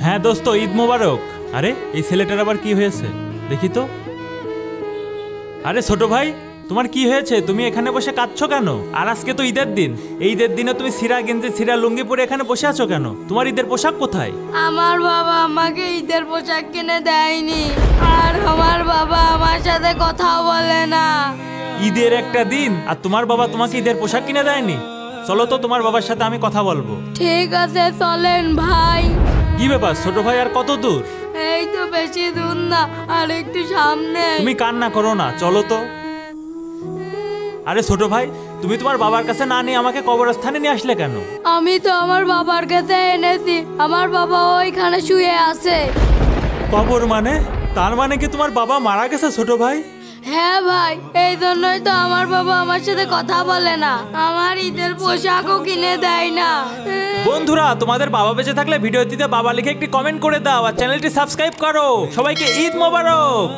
হ্যাঁ দোস্ত, ঈদ মোবারক। আরে এই ছেলেটার আবার কি হয়েছে দেখি তো। আরে ছোট ভাই, তোমার কি হয়েছে? তুমি এখানে বসে কাঁদছো কেন? আর আজকে তো ঈদের দিন, এই ঈদের দিনে তুমি সিরা গেঞ্জি সিরা লুঙ্গি পরে এখানে বসে আছো কেন? তোমার ঈদের পোশাক কোথায়? আমার বাবা আমাকে ঈদের পোশাক কিনে দেয়নি, আর আমার বাবা আমার সাথে কথা বলে না। ঈদের একটা দিন আর তোমার বাবা তোমাকে ঈদের পোশাক কিনে দেয়নি? চলো তো তোমার বাবার সাথে আমি কথা বলবো। ঠিক আছে চলেন ভাই। কি ব্যাপার ছোট ভাই, আর কত দূর? এই তো বেশি দূর না, আর একটু সামনে। তুমি কান্না করো না, চলো তো। আরে ছোট ভাই, তুমি তোমার বাবার কাছে না নিয়ে আমাকে কবরস্থানে নিয়ে আসলে কেন? আমি তো আমার বাবার কাছে এনেছি, আমার বাবা ওইখানে শুয়ে আছে। কবর মানে? তার মানে কি তোমার বাবা মারা গেছে ছোট ভাই? হ্যাঁ ভাই, এই জন্যই তো আমার বাবা আমার সাথে কথা বলে না, আমার ঈদের পোশাকও কিনে দেয় না। বন্ধুরা, তোমাদের বাবা বেঁচে থাকলে ভিডিওটিতে বাবা লিখে একটি কমেন্ট করে দাও আর চ্যানেলটি সাবস্ক্রাইব করো। সবাইকে ঈদ মোবারক।